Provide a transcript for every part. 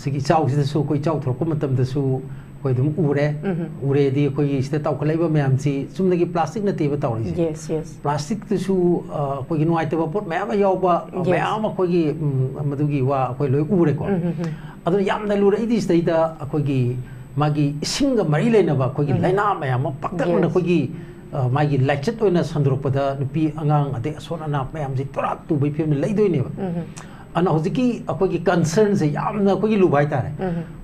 सिगी चाउसिदसु कोई चाउ थोरको मतमदसु कोई दुम उरे उरे दी कोई इस्ते ताउखलाइबा मैम सी सुमदगी प्लास्टिक नतेबा ताउरी yes yes प्लास्टिक तसु कोई नुआइतबा पोट मैम यावबा मैम कोई मदुगी वा कोई लोय उरे को अदो यामना लुरे इदि स्टेदा कोई मागी इसिंग मरी लेनबा कोई लाइना मैम पक्तन कोई मागी लाइचत ओइना संदरोपदा नुपी अंगांग अदे सोना मैम जी तोरा तु बै फिल्म लैदोइनेबा अन हौजिकी अखोगी कंसर्न से यामना कोई लुबाई तारे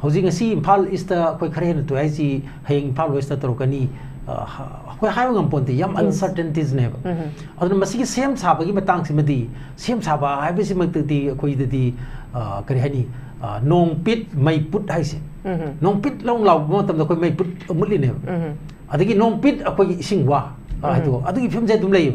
हौजिक ngasi इम्फाल इस्ट कोई खरे न तो आइसी हेंग इम्फाल वेस्ट तरोकनी कोई हाय ngam ponte yam uncertainties ne adun masigi sem sabagi matang simadi sem saba haibisi makti koi dadi kari hani nong pit mai put haise nong pit long law mo tam da koi mai put mutli ne adagi nong pit akoi ising wa ado adagi film je dum lei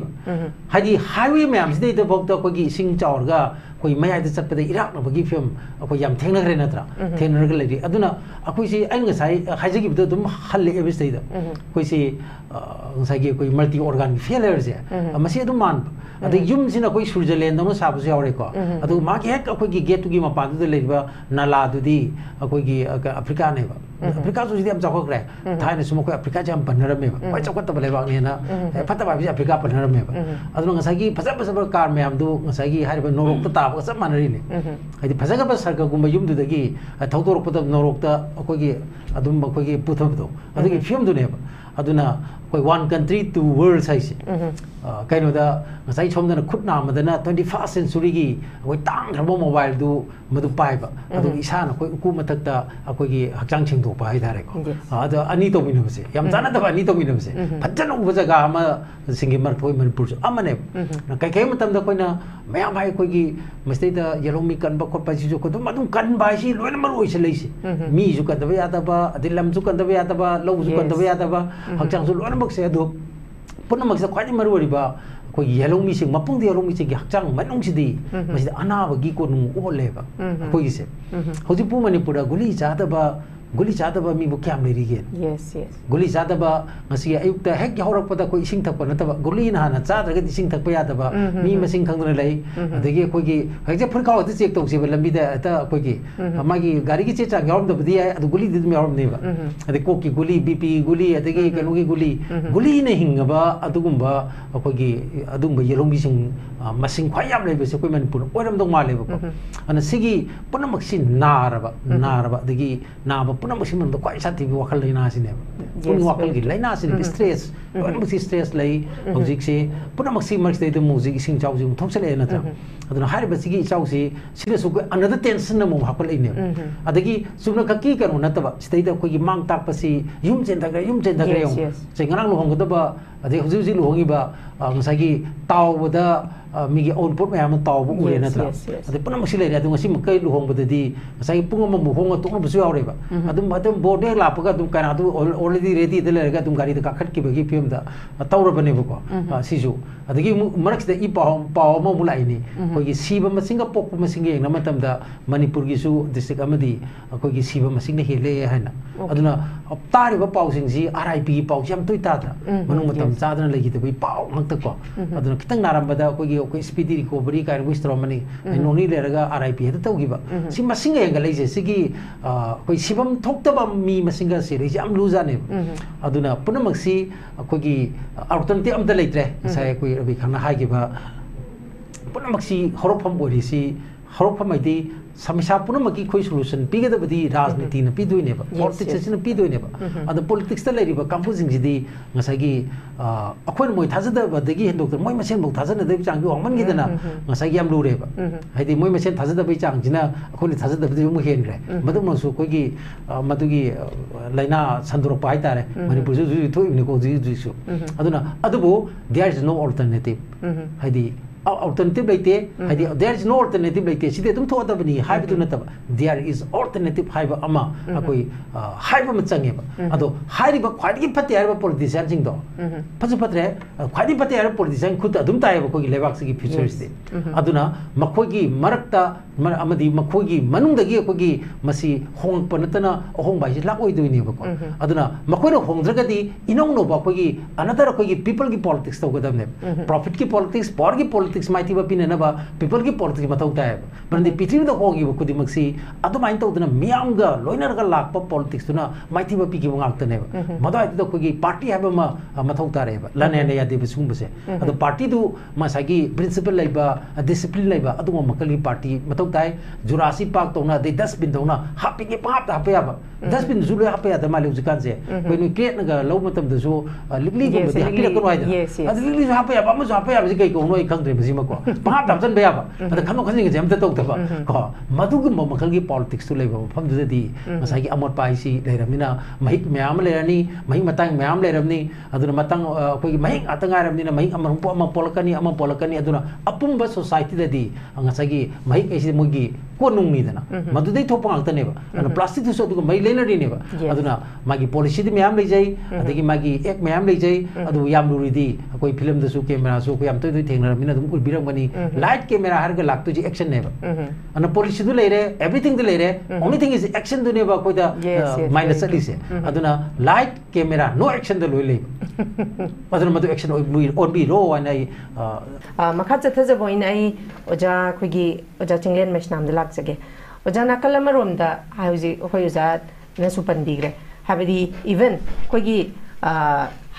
hadi highway mayam sidai da bok da koi ising chaurga कोई मैं आइते चप्पे दे Iraq नबगी film कोई याम थेंगना करे नत्रा थेंगना करे लेरी अदुना अखोई सी आइन गसाई हाइजेगी बिदो दुम हल्ले एबिस देदा कोई सी गसाई कोई मल्टी ऑर्गन फेलियर से मसी अदुम मान अदे युम सिना कोई स्विट्जरलैंड दम साबसु यावरे को अदु मागी हेक अखोई गेट तुगी मपान दु लेबा नाला दुदी अखोई अफ्रीका नेबा अफ्रीका जो सिदि हम जाखोग्रे थाइने सुमो कोई अफ्रीका जाम बनरमेबा कोई चौकत बलेबा नेना फता बाबी अफ्रीका बनरमेबा अदु गसाई फजा फजा कार मैम दु गसाई हारिबा नोरोक ता सब मानरीने हाइदि फजगब सरगुम युमदुदगी थौदोरपद नोरोक्ता अखोगी अदुम अखोगी पुथबदो अदुगी फिल्म दुनेबा अदुना कोई वन कंट्री टू वर्ल्ड साइसे कइनोदा ngасai chomdana khutna madana 21st century gi koi tang rabo mobile du madu paiba adu isana koi uku matakta akoi gi hakchang chingdo pa hai dare ko adu ani to minabse yam jana da ani to minabse phajjana uba jaga ama singi mar thoi manipur amane na kai kai matam da koina mayam hai koi gi masti da yelomi kan ba khot pa ji jo ko dum adum kan ba si loina mar oi se leisi mi ju kan da ya da ba adilam ju kan da ya da ba lo ju kan da ya da ba hakchang ju loina mak se adu punna mak sa khwai maru ri ba कोई येलोमी सिंग मपुंग दे येलोमी सिंग हक्चांग मनोंग सिदी मसिद अनाबगी को नु ओलेबा कोई से होजि पु मणिपुर गुली चादबा मी बु क्याम लेरिगे yes yes गुली चादबा ngasi ayukta hek yaurapda koi ising thakpa nataba guli na na chadraga ising thakpa yadaba mi masing khangduna lai adagi koi gi hekje phurkhaw ati check tong siba lambi da ta koi gi amagi gari gi che chang yawm da bdi adu guli did mi yawm neba adi ko ki guli bp guli adagi kanu gi guli ne hingaba adugumba koi gi adungba yelong gi sing masing khwai yam lei bese koi manipur oram dong ma leba ko ana sigi punamak sin naraba adagi na पुनः मसिम the क्वाइ साथि बि वखल लेना सिने पुनि वखल गि लेना सिने stress पुनः मसि stress लै हौजिक से पुनः मसि मर्क्स दै द म्युजिक सिंग चाउ जिम थोक्सले नत्र अदन हारि बसिगि चाउ से सिने सु अनदर टेंशन न मु हापल इने अदगि सुन ककी कनो नतबा सिदै द कोइ मांग ताक पसि युम चेन दगरे यो चेंगरांग लोहंग दबा अदे हुजि लोहंगी बा ngसागी तावबदा मिगी आउटपुट मैम तावब उरे नत्र अदे पुनः मसि लेरे अदु ngasi मकै लोहंग बददि ngसागी पुंग म मुहोंग तोंग बसु यावरेबा अदुम बोर्डे लापगा तुम काना दु ऑलरेडी रेडी दे लेरगा तुम गाड़ी द काखट की बगी फिल्म दा तौरबने बको सिजु अदगी मरक्स द इ पाव म मुलाइनी कोई सीबा मसिंग पोक मसिंग येंग नमतम दा मणिपुर गी सु डिस्ट्रिक्ट अमदी कोई सीबा मसिंग ने हेले हैना अदुना तारिबा पाउसिंग जी आरआईपी पाउ जम तुइ ताद्रा मनु मतम चादन लगी त बई पाउ ngak ko aduna kitang narambada कोई स्पीडी रिकवरी का विस्ट्रोमनी नोनी लेरगा आरआईपी हेद तौगिबा सि मसिंग येंग लेजे सिगी कोई सिबम थोक्तबा मी मसिंग सिरि जाम लुजाने अदुना पुनमक्सी कोई अल्टरनेटिव अमता लेत्रे साय कोई रबि खना हागिबा पुनमक्सी हरोफम बोरिसी हरोफम आइदि समस्या पुनमकी कोई सोल्यूशन पिगदबदी राजनीति न पिदुइनेबा पॉलिटिक्स न पिदुइनेबा अद पॉलिटिक्स त लेरिबा कंपोजिंग जिदी ngसागी अखोन मोय थाजदबदगी हेंडोक्टर मोय मसेन बो थाजनदब चांग वांगमन गिदना ngसागी याम लुरेबा हाइदि मोय मसेन थाजदबै चांग जिना अखोनि थाजदबदि मु हेनग्रे मदुमसु कोगी मदुगी लाइना संदरोप हाइतारे मणिपुर जु थोइने को जु अदुना अदुबो देयर इज नो अल्टरनेटिव हाइदि alternative laite hadi there is no alternative laite side tum thoda bani haibu nataba there is alternative haiba ama akoi haiba machange ba ado hairiba khwadi phatte haiba politician jing do phasu phatre khwadi phatte haiba politician khut adum tai ba koi lebak sigi future state aduna makhoi gi marakta अमदी मखोगी मनुंगदगी अखोगी मसी होंगप नतना अहोंगबा इसे लाकोइदोइनेबको अदुना मखोइना होंगद्रगदी इनौनोबा अखोगी another अखोगी people की politics तौगदबने profit की politics power की politics माइतीबा पिननबा people की politics मथौ ताय बरंदी पृथ्वी the होगी खुदिमक्सी अदुमाइन तौदना मियामगा लोइनरगा लाकपा politics तुना माइतीबा पिगी वांगतनेबा मदाइद द अखोगी पार्टी हाबमा मथौ तारेबा लनेने यादेबा सुंबसे अदु पार्टी दु मसागी प्रिंसिपल लाइबा डिसिप्लिन लाइबा अदुमा मकलगी पार्टी ताई जुरासी पार्क तौना दे डस्टबिन तौना हापिगे पाप हापे याबा डस्टबिन जुले हापे यादा माले उजिकान से कोई क्रिएट नगा लो मतम दसो लिगली को बदे हापि लकनो आइदा अद लिगली हापे याबा म हापे याबा कई को नोई खंगद्रे बसी मको पाप दाबजन बेयाबा अद खनो खजिंग जे हमते तौतबा को मदुग मखल की पॉलिटिक्स तो लेबा फम दुदि मसागी अमोट पाइसी लेरमिना महिक म्याम लेरनी महिक मतंग म्याम लेरमनी अदुना मतंग कोई महिक अतंगारमनी महिक अमरुपो अम पोलकनी अदुना अपुंबा सोसाइटी ददी अंगसागी महिक एसी मुगी कोनुंगनीदना मदुदै थोप गांगतनेबा अन प्लास्टिक दुसो दुग मै लेनरीनेबा अदुना मागी पॉलिसी दि म्याम लेजै अदगी मागी एक म्याम लेजै अदु याम लुरिदी कोई फिल्म दसु कैमरा सो कोई अमतै दुइ थेंगनरमिना दुम उबिरंगनी लाइट कैमरा हरगा लाक्तु जी एक्शन नेबा अन पॉलिसी दु लेरे एवरीथिंग दु लेरे ओनली थिंग इज एक्शन दु नेबा कोइदा माइनस चलिसे अदुना लाइट कैमरा नो एक्शन द लोइ ले अदुना मदु एक्शन ऑन बी रो वानै मखा चथजबोइन आई ओजा खुगी ओजा चिंगलेन मेशनाम दलाक जगे ओजा नाकल अमरोमदा हाउजी ओखोय ओजा नसु पनबीग्रे हाबदी इवन खुगी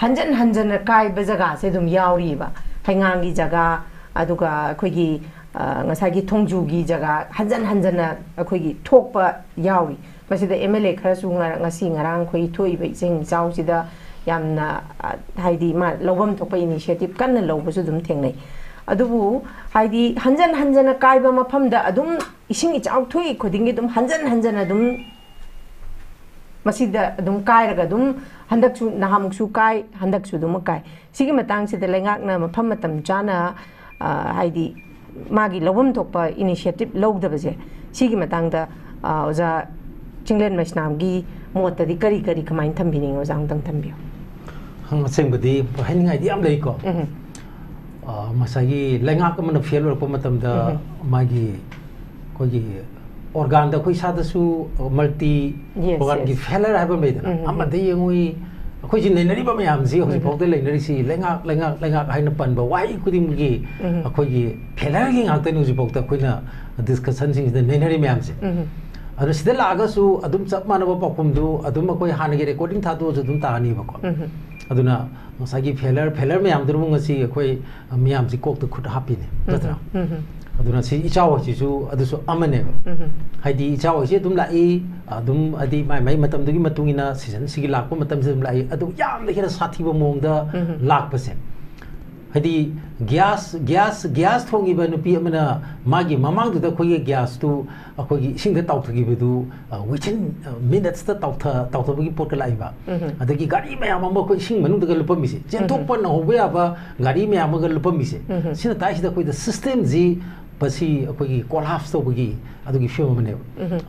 हंजन हंजन काय बजगा से दुम यावरीबा हैंगांगी जगा अदुगा खुगी ngасagi thongjugi jaga hanjan hanjana akhoi thokpa yawi masida MLA khara su ngasi ngarang khoi thoi bai sing jaw sida yamna haidi ma lobam thokpa initiative kan lobu su dum thengnai adubu haidi hanjan hanjana kaiba maphamda adum ising ichaw thoi khodingi dum hanjan hanjana dum masida dum kairaga dum handak su nahamuk su kai handak su dum kai sigi matang sida lengak na mapham matam chana haidi मागी लवम थोप initiative लौदबसे सिगी मतंगदा ओजा चिंगलेन मैसनामगी मोतदी करी करी कमाइन थंबिनिंग ओजा अंतंग थंबियो हंग सेंबदी हाइनिंगाइ दियाम लेको मसागी लेंगाक मन fail रप मतमदा मागी कोगी organ da khoi sa da su multi organ gi failure ha ba me da amade yengui khoi jin nei nari ba mayam ji hoi phok de lei nari si lenga haina pan ba wai kudim gi khoi gi failure gi ngak te nu ji phok da khoi na discussion sing de nei nari mayam se adu sida la ga su adum chap mana ba pakum du adum khoi han gi recording tha do adum ta ni ba ko aduna sagi failure mayam dur mung si khoi mayam ji kok tu khut happy ne jatra aduna si ichaw ji su adu su amane haidi ichaw ji dum la I adum adi mai matam dugi matungina season sigi lakpa matam se dum la I adu yam le hera sathi ba mong da lakpa se haidi gas thongi ba nupi amana magi mamang du da khoi gas tu khoi sing da taw thagi ba du within minutes da taw bagi pot ka lai ba adagi gari ma yam ma khoi sing manung da lupa mi se chen thok pa na hobe ba gari ma yam ga lupa mi se sina tai da khoi da system ji pasi khoi collapse to bagi adugi film mane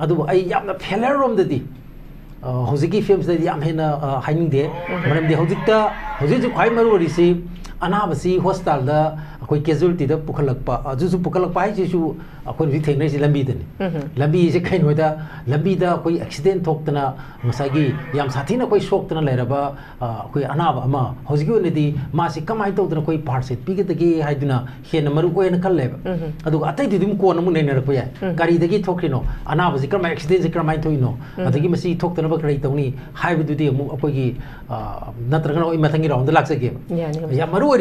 adu ai yam na failure rom da di hojiki films da yam hena haining de maram de hojik khoi maru ri si anabasi hostel da akoi casualty da pukhalakpa ajusu pukhalakpa hai jesu akoi ri thengnai si lambi dani lambi se khain hoida lambi da akoi accident thoktana masagi yam sathi na koi shock tana leraba akoi anaba ama hojigi ne di ma si kamai tawdana koi part set pige dagi haiduna hena maru ko en kalleba adu atai di dum ko namu nei narakpa ya gari dagi thokrino anaba si kamai accident se kamai thoino adagi masi thoktana ba krai tawni haibu du di amu akoi gi natragana oi mathangi round laksage ya maru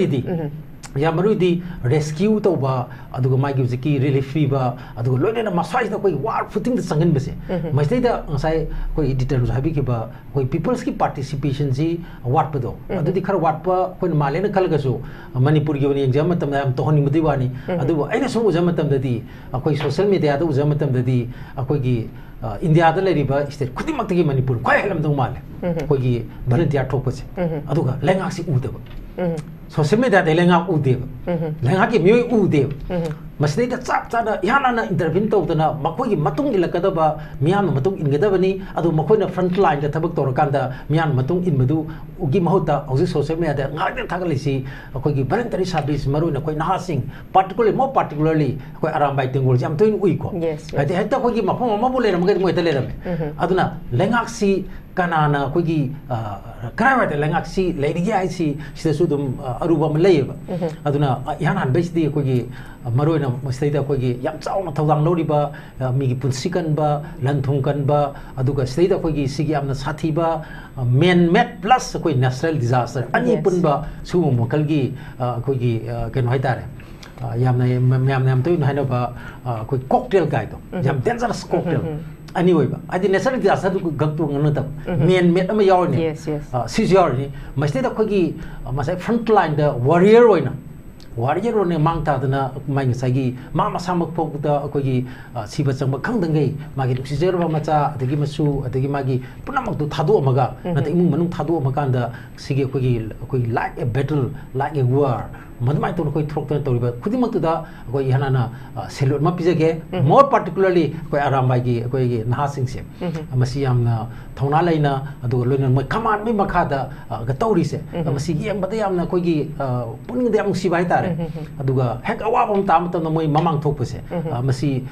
ya maru di rescue to ba aduga mai gi ziki relief ba aduga loina masai da koi war footing da sangan bese masai da sai koi editor ju habi ki ba koi peoples ki participation ji wat pa do adu di khar wat pa koi male na khal ga su manipur gi wani exam matam da am to honi mudi wani adu aina so exam matam da di koi social media da exam matam da di koi gi India da leri ba state khudi mak gi manipur koi helam do male koi gi volunteer thok pa se aduga lenga si u da ba social media de lenga ude lenga ki myo ude masde da chap chana yana na intervene to na makoi gi matung ilakada ba miyan matung ingada bani adu makoi na front line da thabak tor kanda miyan matung in madu ugi mahota hoji social media da ngak ta thagalisi akoi gi voluntary service maru na koi na sing particularly koi aram bai tingul jam toin ui ko ati heta koi gi mafam ma bole ram ga ngoi tale ram aduna lengak si kanana koi gi krai wa lengak si lady ai si sudum aruba malay aduna yana base di koi gi maroi na masida koi gi yam chau na thawang lori ba mi gi punsikan ba lanthung kan ba aduga sida koi gi sigi amna sathi ba man made plus koi natural disaster ani pun ba su mokal gi koi gi ken hai tare yam to na no ba koi cocktail kai to yam dangerous cocktail ani oi ba adi natural disaster du gak tu ngana ta man made ama yaw ni si yaw ni masida koi gi masai front line the warrior oi na warrior ne mangta dana mai sagi ma masamak pok da ko gi siba changba khangdangai magi oxygen ba macha adagi masu adagi magi punamak tu thadu amaga na ta imung manung thadu amakanda sige ko gi like a battle like a war madmai to ko throk ta toriba khudimak tu da ko ihana selot ma pijage more particularly ko arambai gi ko gi naha sing se masi yamna thona laina adu loina mai kaman mi makada ga tauri se masi gi yam bada yamna ko gi puning de am sibai ta aduga hek awabam tam tam moi mamang thokpase masi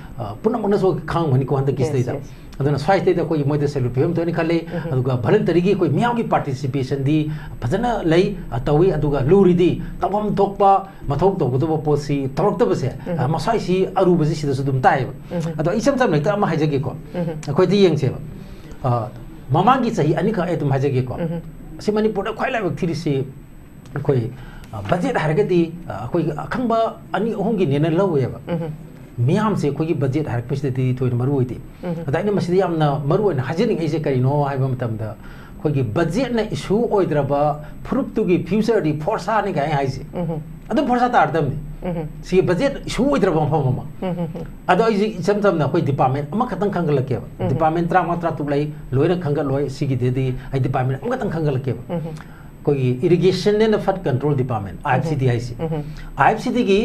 punamna so khang mani ko handa kistai da aduna swai te da koi moi de selu pem to ni khale aduga voluntary gi koi miyam gi participation di phajana lei atawi aduga luri di tabam thokpa mathok to do posi torok to base masai si aru basi si da dum tai ado isam sam lekta ma haje gi ko koi di yeng che mamang gi sahi ani ka etum haje gi ko si manipur da khoi lai bak thiri si koi budget hargadi koi akhangba ani ohongi nena laweba miyam se koi budget har piste thoi maru iti adai ne masidi yamna maru na hajining ise kari no haiba matam da koi budget na issue oidraba phurup tu gi future di forsa ni gai haise adu forsa ta ardam ni si budget issue oidraba mama ado isi sam na koi department ama khatang khangal ke department tra matra tu lai loira khangal loi sigi de di ai department ama khatang khangal ke koi irrigation and flood control department IFCD IFCD gi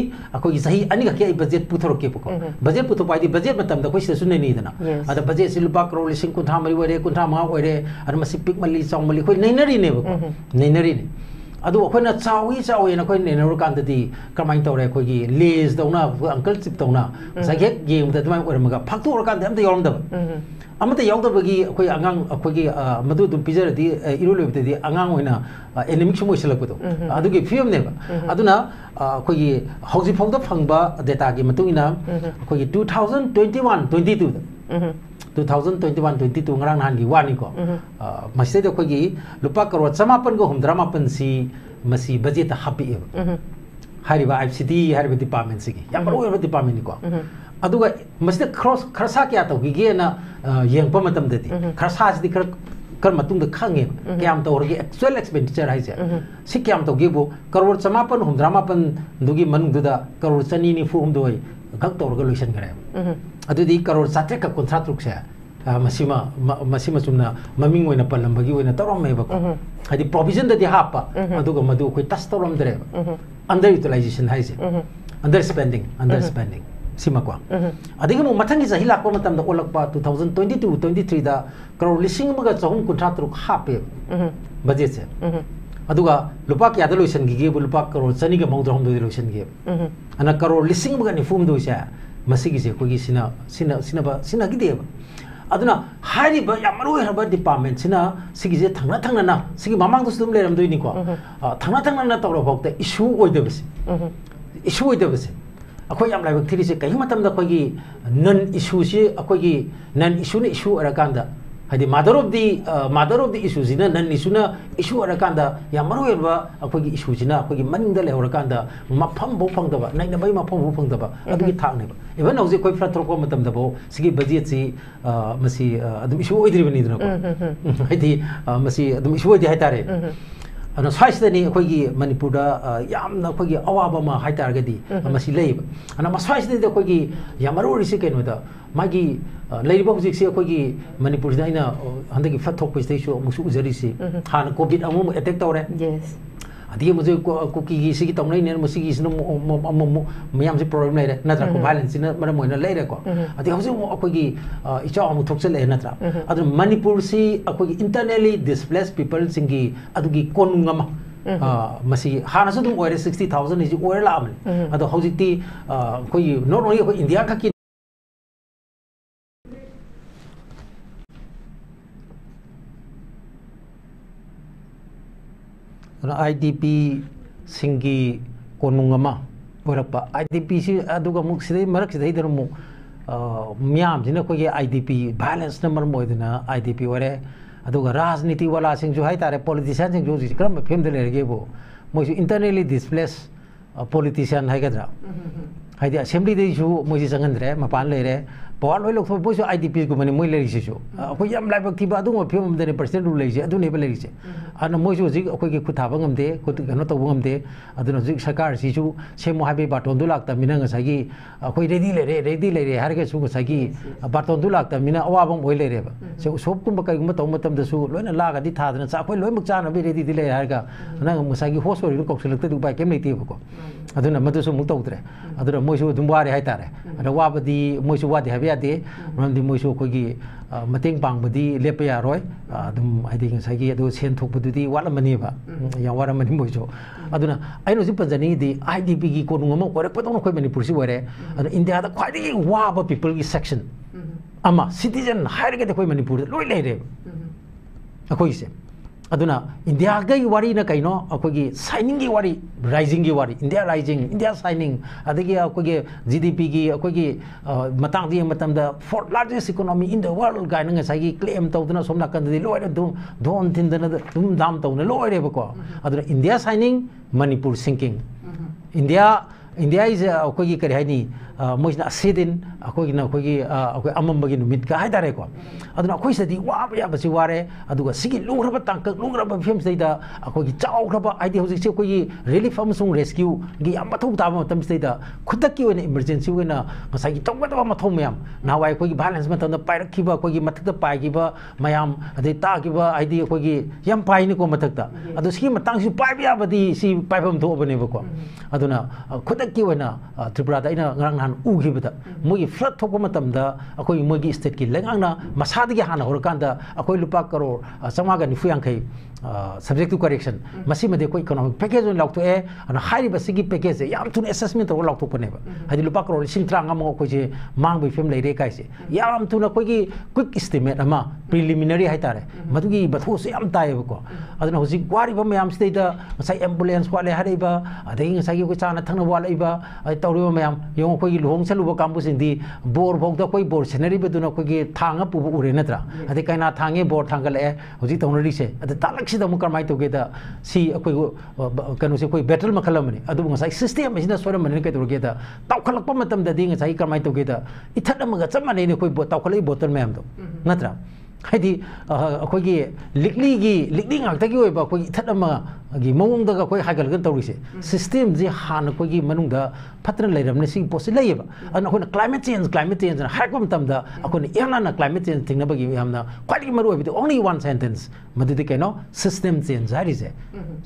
koi sahi ani ka ke budget puthor ke ko budget puthor pai di budget matam da koi se sunne ni dana ada budget silpa crore sing kuntha mari wore kuntha ma oire ar masipik mali chong mali koi neinari ne ko neinari ne adu koi na chawi na koi neinaro kan di kamai tore koi gi les dauna uncle chip dauna sagek game da mai oire maga phaktor kan am da yom da amata yaudabagi koi angang koi madu dum pizar di irolebte di angang hoina enemic sumo selakto adugi film ne aduna koi hauji phawda phangba data gi matungina koi 2021 22 2021-22 ngarang han gi wani ko masde de koi gi lupa crore chamapan go humdramapan si masi budget happy hariba IFCD hariba department sigi yamro department ni ko aduga masde cross kharsa kya to gi na yengpa matam de di kharsa si kar matung da khange kyam to orgi actual expenditure hai se si kyam to gi bo crore chamapan humdramapan dugi manung da crore chani ni fu humdoi gak to orga loisan gare adu di crore sate ka contract ruk se masima sumna maming oina palambagi oina torom me ba hadi provision da di hapa aduga madu koi tas torom dre under utilization hai se under spending sima kwa adigi mo mathangi sahi lakpa matam da olakpa 2022-23 da crore lising maga chahum contract ruk hape budget se aduga lupa kya da loisan gi bu lupa crore chani ga mawdrom do loisan gi ana crore lising maga ni fum do se masigi se kogi sina gi de aduna hari ba yamaru ha ba department sina sigi je thangna na sigi mamang do sum leram do ni ko thangna na tawro bokte issue oidebse akoi yam laibak thiri se kai matam da koi non issue se akoi non issue ne issue arakanda hadi mother of the issue sina non issue na issue arakanda yamaru ba akoi issue sina akoi maning da le horakanda mafam bo phang da ba nai na bai mafam bo phang da ba adugi thang ne ba even nauji koi fra throk matam da bo sigi budget si masi adum issue oidri bani dna ko hadi masi adum issue oidi haitare ana swaisdani akoigi manipurda yamna akoigi awaba ma haitargadi masi leib ana maswaisdani akoigi yamaru risi keno da magi leiba hujik se akoigi manipurda ina handagi fathok piste shu musu ujari si han covid amu attack tawre yes अदी मुझे cookie की सी तौन ने मसी की ma'am से problem लेरे नत्र को वायलेंस ने मरम मोइना लेरे को अदी हौसे अखोगी इचा अमु थोक्चले नत्र अदु मणिपुर सी अखोगी इंटरनली डिस्प्लेस्ड पीपल सिंगी अदुगी कोनुंगमा मसी हाना सु दुम ओरे 60000 इज ओरे लामने अदु हौजिती कोई नॉट ओनली को इंडिया का की IDP सिंगी कोनुंगमा ओरपा IDP सी अदुगा मुक सिदे मरक सिदे दर मुक म्याम जिना कोई IDP वायलेंस नंबर मोइदना IDP ओरे अदुगा राजनीति वाला सिंग जो है तारे पॉलिटिशियन सिंग जो क्रम फेम दे लेगे वो मोइ इंटरनली डिस्प्लेस पॉलिटिशियन है गदरा हाइदे असेंबली दे जो मोइ संगंद्रे मपान लेरे पावर लोई लोग बोसो IDP को मने मोइ लेरिसे जो अखोय याम लाइबक थिबा अदुगा फेम दे पर्सनल रूल लेजे अदु ने लेरिसे अन मोइ जो जी अखोय के खुथाबा ngam de खुद कनो तब ngam de अदुना जी सरकार सिसु सेमो हाबे बाटोन दु लाक्ता मिना ngसागी अखोय रेडी लेरे हारगे सु ngसागी बाटोन दु लाक्ता मिना अवाबम ओइ लेरेबा से सोप कुम कइगुम तौ मतम दसु लोइना लागादी थादना चा अखोय लोइमुक चाना बे रेडी दिले हारगा नंग ngसागी होस ओरि कौसलक्ता दुबाय केम लेतिबको अदुना मदुसु मुक तौद्रे अदुना मोइसु दुमबारे हाइतारे अदा वाबदी मोइसु वादे हाबे यादे मरमदि मोइसु अखोयगी मतेंग पांगबदी लेप यारोय अदुम हाइदि ngसागी अदु सेन थोकबदुदी वालमनीबा या वारमनी मोइसु अदुना आइनो जि पंजनी दि IDP की कोनुंगमा ओरे पतोन खोय मणिपुर सि ओरे अदु इंडिया दा ख्वाइदि वाबा पीपल की सेक्शन अमा सिटीजन हायरगे दे खोय मणिपुर लोय लेरे अखोय से अदुना इंडिया गई वारी न कइनो अखोगी साइनिंग की वारी राइजिंग की वारी इंडिया राइजिंग इंडिया साइनिंग अदगी अखोगी GDP की अखोगी मतांग दि मतम the fourth largest economy in the world गाइन ngसागी क्लेम तौदना सोमना कंदि लोय दोन थिनदना दुम दाम तौना लोय रेबको अदुना India shining Manipur sinking India is अखोगी करि हाइनी मोइना सेदिन अखोगिना अखोगी अखोय अममबगी नुमित का हाइदारे को अदुना अखोय सदी वाब या बसी वारे अदुगा सिगी लुग्रबा तांक लुग्रबा फिल्म सैदा अखोगी चाउग्रबा आइडी हौजिक से अखोगी रिलीफ अमसुंग रेस्क्यू गी याम मथौ ताब मतम सैदा खुदकी ओइना इमरजेंसी ओइना ngसागी तौगदबा मथौ मयाम नावाय अखोगी बैलेंस मतम पाइरखिबा अखोगी मथकता पाइगिबा मयाम अदे तागिबा आइडी अखोगी याम पाइनि को मथकता अदु सिगी मतंग सि पाइबा याबदी सि पाइफम थोबनेबको अदुना खुदकी ओइना त्रिपुरा दा इना ngrang उगिबदा मोगी फ्लड थोप मतमदा अखोई मोगी स्टेट की लेंगांगना मसादगी हाना होरकांदा अखोई लुपा करोड़ 595 सब्जेक्ट टू करेक्शन मसी मदे कोई इकोनॉमिक पैकेज on लाउतो ए अन हाइरि बसिगी पैकेज याम थुन असेसमेंट तो लाउतो पनेबा हादि लुपा करोड़ सिंग ट्रांग अमो कोइ जे मांग बि फेम लेरे काइसे याम थुन कोइगी क्विक एस्टिमेट अमा प्रिलिमिनरी हाइतारे मदुगी बथो से याम तायबको अदना होजि ग्वारिबा मयाम स्टेट मसाई एम्बुलेंस वाले हारिबा अदई ngसागी कोइ चाना थंगना वालैबा तौरिबा मयाम यों कोइगी लोंग चलुबा कांबु सिंदी बोर भोगदा कोइ बोर सेनरी बदुना कोइगी थांगा पुबु उरे नत्रा अदे काइना थांगे बोर थांगले होजि तौनरी से अदे तालक्सिदा मु करमाय तोगेदा सी कोइ कनो से कोइ बैटल मखलमनी अदु ngसाई सिस्टम मसिना सोरमनी के तोगेदा तावखलकपा मतम ददी ngसाई करमाय तोगेदा इथत अमगा चमने ने कोइ तावखलै बोतल मैम दो नत्रा हाइदी अखोगी लिकली ngakta gi oiba अखोगी इथत अमा गी मवंग दा कोइ हागलगन तौरिसे सिस्टम जे हान कोइगी मनुंगदा फत्रन लेरमने सी पोसि लेयबा अन अखोना क्लाइमेट चेंज ना हाइकम तमदा अखोना याना क्लाइमेट चेंज थिंगनबगी यामना क्वाइटि मरु ओइबि ओनली वन सेंटेंस मदुदि केनो सिस्टम चेंज हारिसे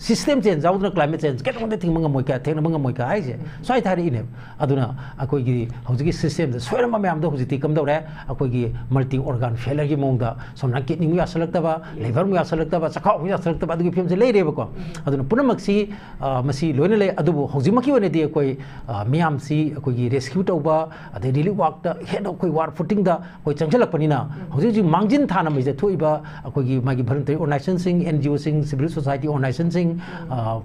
सिस्टम चेंज जाउदना क्लाइमेट चेंज केतोंदे थिंगमंगा मोइका थेंगनमंगा मोइका हाइसे सोइ थारि इने अदुना अखोगी हौजिगी सिस्टम सोयरम मयामदा हौजिति कमदौरे अखोगी मल्टी ऑर्गन फेलर गी मोंगदा सोना किडनी मु यासलक्तबा लिवर मु यासलक्तबा चखाउ मु यासलक्तबा अदुगी फिल्म से लेरेबको अदुना पुनमक्सी मसी लोइना ले अदुबो हौजिमकी ओनेदि कोइ मियाम सी कोइ रेस्क्यू तौबा अदे रिलीफ वर्क दा हेड कोइ वार फुटिंग दा कोइ चंगलकपनिना हौजिजि मांगजिन थाना मैजे थोइबा कोइ मागी भलंटरी ऑर्गनाइजेशन सिंग NGO सिंग सिविल सोसाइटी ऑर्गनाइजेशन सिंग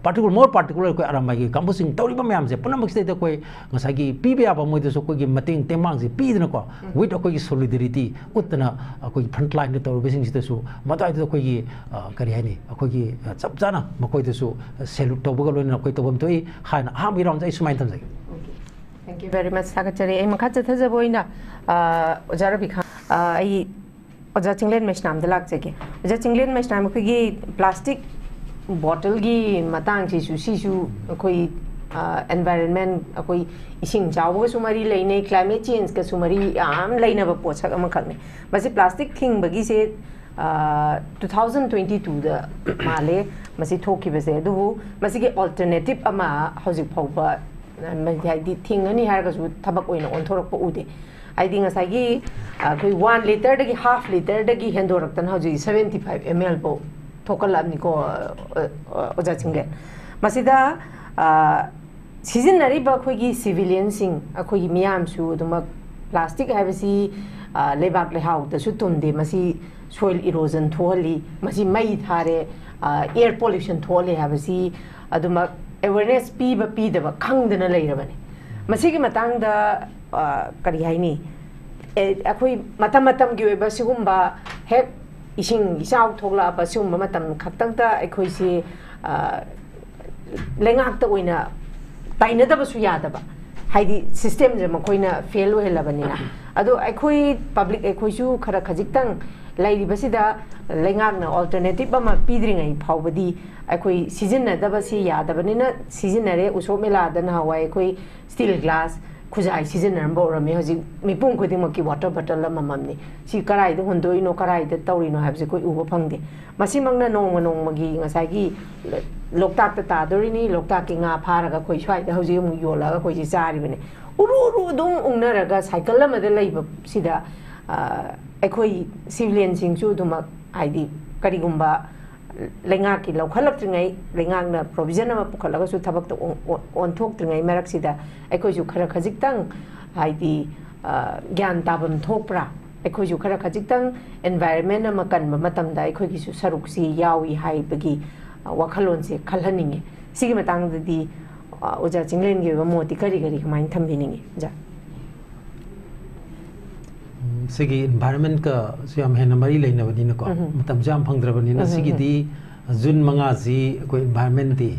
पार्टिकुलर कोइ आरामागी कांबु सिंग तौरिबा मियाम से पुनमक्सी दा कोइ ngसागी पीबे याबा मोइदसो कोइ मतेंग तेमांग से पीदना को विथ कोइ सोलिडरिटी उतना कोइ फ्रंट लाइन दा तौरिबा सिंग सितसु मताइदा कोइ करि हाइनि कोइ चपजाना मकोइदसु सेल्यूट तौबगा लोइना कोइ तौबम तोइ हाना हाम इराउंड जाय सुमाइन थमजै थैंक यू वेरी मच सागचरे ए मखा चथजबोइना ओजारबि खा आई ओजा चिंगलेन मेशनाम दलाक जगे ओजा चिंगलेन मेशनाम खगी प्लास्टिक बॉटल की मतंग सिसु कोई एनवायरनमेंट कोई इसिंग चावग सुमरी क्लाइमेट चेंज का सुमरी आम लेनब पोषक खने प्लास्टिक थिंग से 2022 da male masi thoki bese du masi ge alternative ama hojik phauba mai di thingani har ga su thabak oina onthorok pa ude I think as I gi koi 1 liter dagi half liter dagi hendorak tan hoji 75 ml bo thokal ni ko oja chingle masida season nari ba khoi gi civilian sing khoi gi miyam su duma plastic habisi lebak le hau da su tumde masi soil erosion tholi masi mai thare air pollution tholi habisi aduma awareness pi da ba khangdana leirabani masi gi matang da kari haini akhoi matam gi ba sigumba hek ising isau thogla ba sigumba matam khaktang ta akhoi si lengak ta oina taina da ba su ya da ba haidi system je makoina fail ho helabani na ado akhoi public akhoi su khara khajik tang lairi basida lengak na alternative ba ma pidringai phawbadi akhoi season na da ba si ya da bani na season na re uso mela da na hawai akhoi steel glass khujai season na bo rami hoji mipung khodi ma ki water bottle la mamamni si karai da hondoi no karai da tauri no habse koi uba phangde masi mangna nong magi ngasai gi loktak ta ta dori ni loktak ki nga phara ga khoi swai da hoji mu yola ga khoi si sari bane uru dum ungna raga cycle la ma da leiba sida akhoi civilian sing chu duma id kari gumba lenga ki lokhalak tringai lenga na provision ma pukhalaga su thabak to on thok tringai marak sida akhoi ju khara khajik tang id gyan tabam thokpra akhoi ju khara khajik tang environment ma kan ma matam da akhoi ki su saruk si yawi hai bagi wakhalon se khalhaninge sigi matang di oja chinglen ge ba moti kari kamain thambininge ja sigi environment ka siam hena mari leina bani na ko matam jam phangdra bani na sigi di jun manga ji ko environment di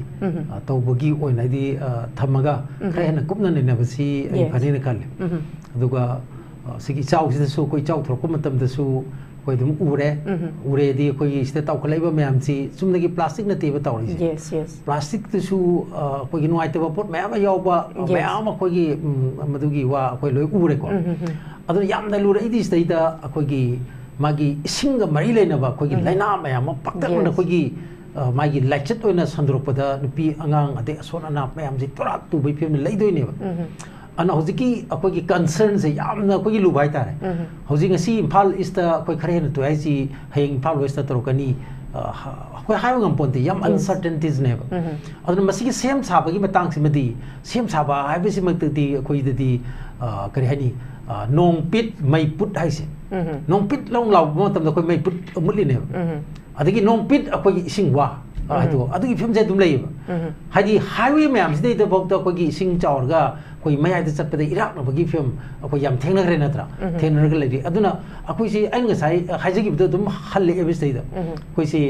to bogi oina di thamaga khra hena kupna ne na basi ai phani na kal aduga sigi chau si su ko chau thor ko matam da su ko dum ure di ko yi sta taw khalai ba mayam si sumna gi plastic na te ba taw ri yes plastic tu su ko gi nuai te ba pot mayam yaw ba mayam ko gi madu gi wa ko loi ure ko adu yam da lura idi stai da ko gi magi singa mari leina ba ko gi laina mayam pakta na ko gi magi lachet oina sandrok pada nupi angang ade asona na mayam ji torak tu bai phim lai doi ne ba ana hojiki akoi gi concern se yamna ko gi lu bai tare hojing si Imphal East ta koi khare na to ai si heng Imphal West ta torokani ko hayo ngam ponte yam uncertainties ne ba aduna masigi sem saba gi matang simadi sem saba hai bi simak ti koi di kari hani nong pit mai put hai se nong pit long lau mo tam da koi mai put mutli ne adagi nong pit akoi gi singwa adu adagi phim je dum lei ba hadi highway ma'am sidai da bok da koi gi sing chaur ga koi mai da chat pa da Iraq na bagi phim akoi yam thengna gre na tra thengna gre lei aduna akoi si ai ngai sai haji gi da dum halle e bis dai da koi si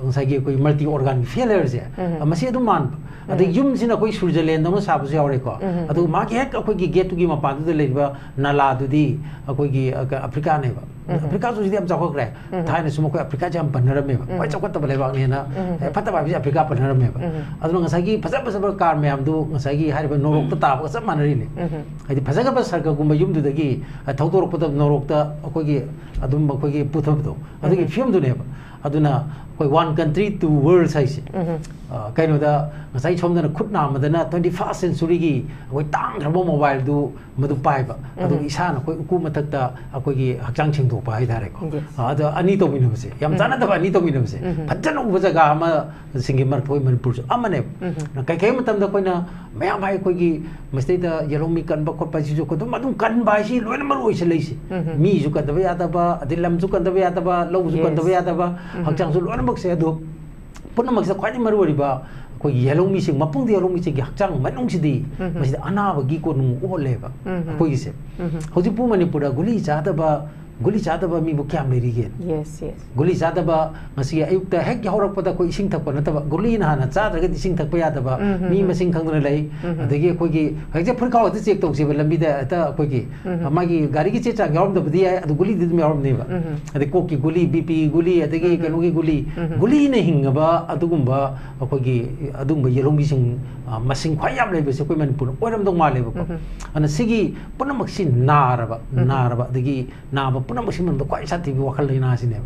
ngai gi koi multi organ failure je amasi dum man adai yum sina koi Switzerland da ma sa bu se aure ko adu ma ki hek akoi gi get tu gi ma pa du lei ba nala du di akoi gi Africa ne ba Africa su di am cha ko gre thai na sumo koi Africa jam panar me ba koi chakot ta ba le ba ne na phata ba bi Africa panar me ba adu ngai sai gi phasa car me am du ngai gi hai ba norok ta ba sab manari ne ai phasa ga ba sarka gumba yum du da gi thautor pa da norok ta akoi gi adum ba koi gi puthab do adu gi film du ne ba aduna koi one country two world size kaino da ngasai chom da khut na ma da na 21st century gi koi tang thabo mobile du madu pai ba adu isa na koi ku matak da akoi gi hakchang ching do pa ai dare ko ada ani to min bse yam jana da ani to min bse phajan u jaga ma singi mar thoi manipur amane na kai kai matam da koi na mayam bai koi gi mastai da yelomi kan ba khot pa ji ko dum adum kan ba si loina mar oi se lei si mi ju kan da ya da ba adilam ju kan da ya da ba lo ju kan da ya da ba hakchang su loina mak se adu pun mak se khwai mar wori ba ko yelong mi sing mapung de yelong mi sing hakchang manung si di masi ana ba gi ko nu o le ba ko gi se hoji pu manipur guli cha da ba mi bu kyam leri gen yes guli cha da ba ngasi ayuk ta hek horak pada ko ising thak pa na ta ba guli na na cha da ga ising thak pa ya da ba mi masing khang na lai adagi ko gi hek je phur ka wa check tok se ba lambi da ta ko gi ma gi gari gi che cha yom da bdi adu guli di me yom ne ba adi ko ki guli bp guli adagi ke lu gi guli ne hing ba adugum ba ko gi adung ba yelong bi sing masing khwai yam lai ba se ko manipur oram dong ma le ba ko ana sigi punamak sin naraba adagi na ba पुनमसी मन क्वाइ साथी वखल लेना सिने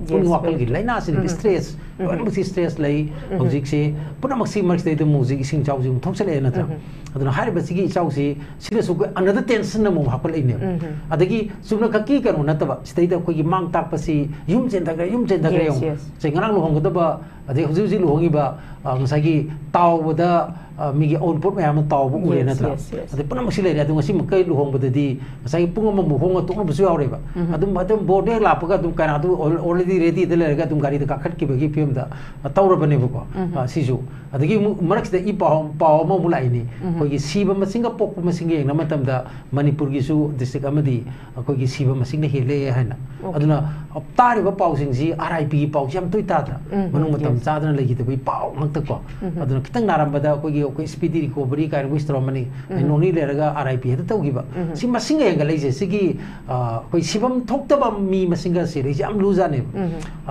पुन वखल की लेना सिने stress पुनमसी stress लई हौजिक से पुनमसी मर्स दे music इसिंग चाउ जिम थोक्सले नत्र अदुना हारि बसिगी चाउ से सिने सु अनदर टेंशन न मो हापल इने अदगी सुना खकी कनो नतबा सिदैदा कोई मांग ताकपसी युम चेंदगरे चेंगरांग लोहंगदबा अदे हुजि हुजि लोहंगिबा ngसागी तावबदा मिगी आउटपुट मैम तावब उरे नत्र अदे पुनमसी लेरे अदु ngasi मकै लोहंगबददी ngसागी पुंग म मुहोंग तोन बसु यावरेबा अदुम बोर्डे लापगा अदुम काना अदु ऑलरेडी रेडी द लेरगा अदुम गाड़ी द काखट की बगी फिल्म दा तौरबनेबको सिजु अदगी मरक्स द इ पाव म मुलाइनी कोगी सीबा मसिंग पोक मसिंग येंग नमतम दा मणिपुर गी सु डिस्ट्रिक्ट अमदी कोगी सीबा मसिंग ने हेले हैना अदुना तारिबा पाउसिंग जी आरआईपी की पाउ याम तुइ ताद्रा मनु मतम चादना लगी त पाउ मक्तको अदुना खितंग नारंबदा कोगी कोई स्पीडी रिकवरी काइन विस्ट्रोमनी नोनी लेरगा आरआईपी हेद तौगिबा सि मसिंग येंग लेजे सिगी कोई सिबम थोक्तबा मी मसिंग से लेजे am लुजाने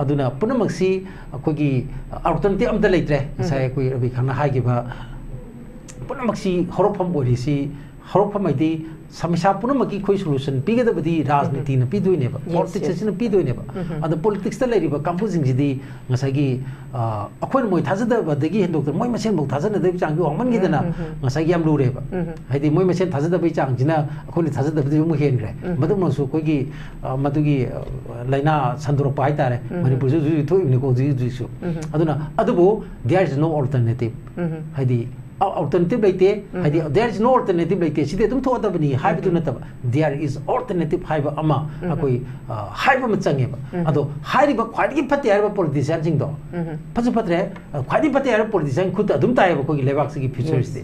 अदुना पुनमक्सी कोगी अल्टरनेटिव अमदा लेत्रे साय कोई अबि खाना हागिबा पुनमक्सी हरफम बोलिसी हरफम आइदि समस्या पुनमकी कोई सोल्यूशन पीगदबदी राजनीति न पीदोइनेबा पॉलिटिक्स न पीदोइनेबा अद पॉलिटिक्स त लेरिबा कांपुजिंग जिदी ngसागी अखोन मोय थाजदबदगी हेंदोक्टर मोय मसेन बौ थाजनदबि चांगि वांगमनगिदना ngसागी याम लुरेबा हाइदि मोय मसेन थाजदबि चांगजिना अखोनि थाजदबदि मु हेनग्रे मदुमसु कोगी मदुगी लाइना संदुरपा हाइतारे मणिपुर जु थोइबनि को जु अदुना अदुबो देयर इज नो अल्टरनेटिव हाइदि alternative laite hadi there is no alternative laite side dum tho adabani haibu nataba there is alternative haiba ama akoi haiba machange ba ado hairiba khwadi phatte haiba politician sing do phasu phatre khwadi phatte haiba politician khut adum tai ba kogi lebak sigi future de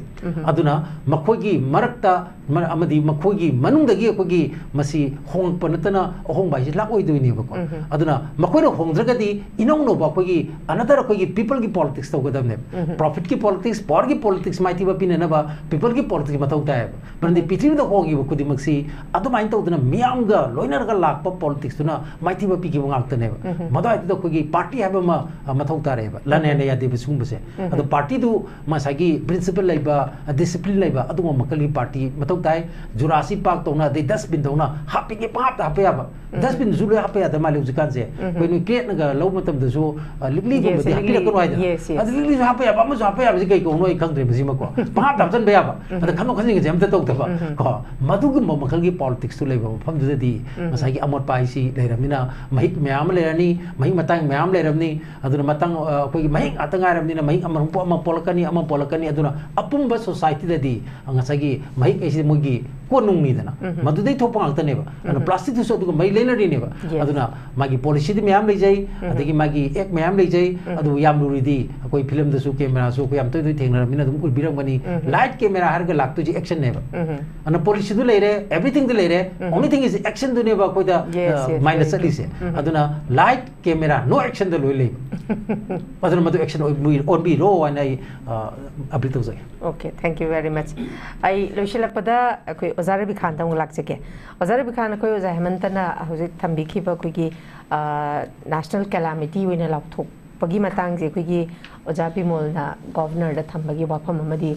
aduna makhogi marakta amadi makhogi manungdagi kogi masi hong panatana hong bai lak oi doini ba ko aduna makhoina hongdragadi inong no ba kogi another kogi people ki politics to godamne profit ki politics power ki politics Maity पिननबा people की politics मथौ ताय बरंदि पृथ्वी the होगी खुदिमक्सी अदुमाइन तौदना मियामगा लोइनरगा लाकप politics तुना माइती बपी की वांगतने मदवाइ the कोगी party हाबा मथौ तारेबा लने ने यादे बसुंबसे अदु party दु मसागी प्रिंसिपल लाइबा डिसिप्लिन लाइबा अदुम मकली पार्टी मथौ ताय जुरासी पाक तौना दे डस्टबिन तौना हापी के पाप हापे याबा डस्टबिन जुले हापे यादा माले उजकान से कोइ नु क्रिएट नगा लो मतम दसु लिगली को बदि हापी को वाइदा अदु लिगली हापे याबा म हापे याबा कई को नोइ खंगद्रे बसिमको पहा दाबजन बेयाबा अदा खनो खसिंग जे हमते तौतबा को मदुग मखलगी पॉलिटिक्स तु लेबा मफम दुदि मसागी अमोट पाइसी लेरमिना महिक म्याम लेरनी महिक मतंग म्याम लेरमनी अदुना मतंग कोई महिक अतंगा रमनिना महिक अमरुप अम पोलकनी अदुना अपुंबा सोसाइटी ददि ngसागी महिक एसि मुगी कोनुंगनी दना मदुदै थोपा ngतनेबा अन प्लास्टिक दुसो अदुग मै लेनरिनेबा अदुना मागी पॉलिसी दि म्याम लेजै अदगी मागी एक म्याम लेजै अदु याम लुरिदि कोई फिल्म दसु कैमरा सु कोई अमतै थेंगरमिना दुम उबिरमनी लाइट कैमरा हरग लागतु जी एक्शन नेबा अन पॉलिसी दु लेरे एवरीथिंग दु लेरे ओनली थिंग इज एक्शन दु नेबा कोइ द माइनस चलिसे अदुना लाइट कैमरा नो एक्शन दु लोइ अदुना मदु एक्शन ऑन बी रो वन आई अबितु जै okay thank you very much आई लोइशलपदा कोई ओजारबी खान तंग लाक्सके ओजारबी खान कोई ओजा हेमंतना हौजे थंबिखिबा कोइगी नेशनल कैलामिटी ओइना लाथोक पगी मतंग जे कोइगी ओजा बिमोलना गवर्नर दा थंबगी वाफम अमदी